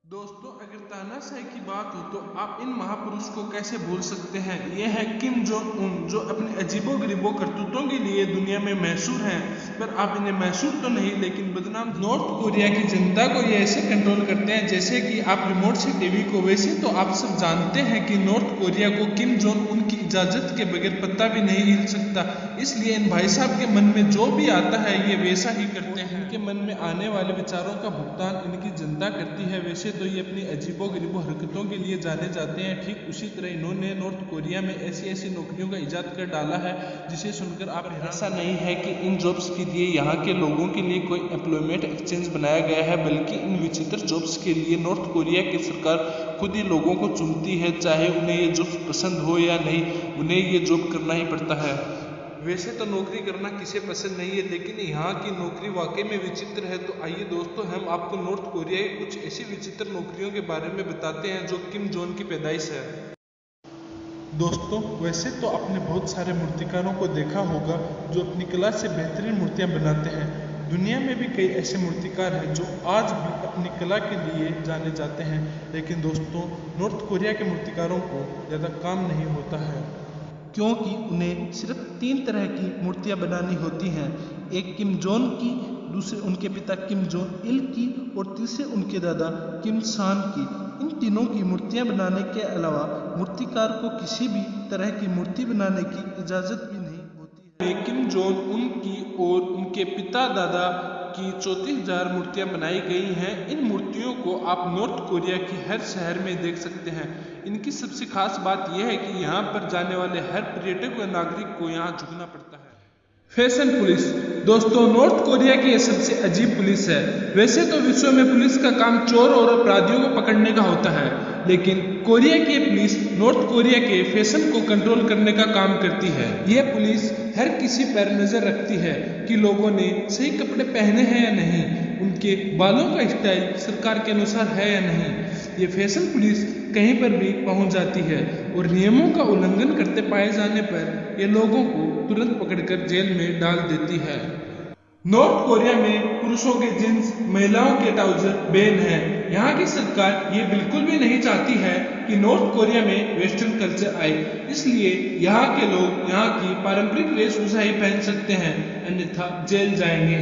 दोस्तों, अगर तानाशाही की बात हो तो आप इन महापुरुष को कैसे भूल सकते हैं। ये है किम जोंग उन, जो अपने अजीबो-गरीबो करतूतों के लिए दुनिया में मशहूर हैं। पर आप इन्हें मशहूर तो नहीं लेकिन बदनाम। नॉर्थ कोरिया की जनता को ये ऐसे कंट्रोल करते हैं जैसे कि आप रिमोट से टीवी को। वैसे तो आप सब जानते हैं कि नॉर्थ कोरिया को किम जोंग उन की इजाजत के बगैर पत्ता भी नहीं हिल सकता। इसलिए इन भाई साहब के मन में जो भी आता है ये वैसा ही करते हैं। इनके मन में आने वाले विचारों का भुगतान इनकी जनता करती है। वैसे तो ये अपनी अजीबो-गरीबो हरकतों के लिए जाने जाते हैं। ठीक उसी तरह इन्होंने नॉर्थ कोरिया में ऐसी ऐसी नौकरियों का इजाद कर डाला है जिसे सुनकर आप ऐसा नहीं है कि इन जॉब्स के लिए यहाँ के लोगों के लिए कोई एम्प्लॉयमेंट एक्सचेंज बनाया गया है, बल्कि इन विचित्र जॉब्स के लिए नॉर्थ कोरिया की सरकार खुद ही लोगों को चुनती है। चाहे उन्हें ये जॉब पसंद हो या नहीं, उन्हें ये जॉब करना ही पड़ता है। वैसे तो नौकरी करना किसे पसंद नहीं है, लेकिन यहाँ की नौकरी वाकई में विचित्र है। तो आइए दोस्तों, हम आपको नॉर्थ कोरिया की कुछ ऐसी विचित्र नौकरियों के बारे में बताते हैं जो किम जोंग की पैदाइश है। दोस्तों, वैसे तो आपने बहुत सारे मूर्तिकारों को देखा होगा जो अपनी कला से बेहतरीन मूर्तियाँ बनाते हैं। दुनिया में भी कई ऐसे मूर्तिकार हैं जो आज भी अपनी कला के लिए जाने जाते हैं। लेकिन दोस्तों, नॉर्थ कोरिया के मूर्तिकारों को ज़्यादा काम नहीं होता है, क्योंकि उन्हें सिर्फ 3 तरह की मूर्तियां बनानी होती हैं। एक किम जोंग की, दूसरे उनके पिता किम जोंग इल की और तीसरे उनके दादा किम सान की। इन तीनों की मूर्तियां बनाने के अलावा मूर्तिकार को किसी भी तरह की मूर्ति बनाने की इजाज़त भी नहीं होती है। किम जोंग उन की और उनके पिता दादा की 34,000 मूर्तियां बनाई गई हैं। इन मूर्तियों को आप नॉर्थ कोरिया की हर शहर में देख सकते हैं। इनकी सबसे खास बात यह है कि यहाँ पर जाने वाले हर पर्यटक व नागरिक को यहाँ झुकना पड़ता है। Fashion police. दोस्तों, नॉर्थ कोरिया की यह सबसे अजीब पुलिस है। वैसे तो विश्व में पुलिस का काम चोर और अपराधियों को पकड़ने का होता है, लेकिन कोरिया की पुलिस नॉर्थ कोरिया के फैशन को कंट्रोल करने का काम करती है। यह पुलिस हर किसी पर नजर रखती है कि लोगों ने सही कपड़े पहने हैं या नहीं, उनके बालों का स्टाइल सरकार के अनुसार है या नहीं। ये फैशन पुलिस कहीं पर भी पहुंच जाती है और नियमों का उल्लंघन करते पाए जाने पर ये लोगों को तुरंत पकड़कर जेल में डाल देती है। नॉर्थ कोरिया में पुरुषों के जींस, महिलाओं के ट्राउजर बैन है। यहाँ की सरकार ये बिल्कुल भी नहीं चाहती है कि नॉर्थ कोरिया में वेस्टर्न कल्चर आए, इसलिए यहाँ के लोग यहाँ की पारंपरिक वेशभूषा ही पहन सकते हैं, अन्यथा जेल जाएंगे।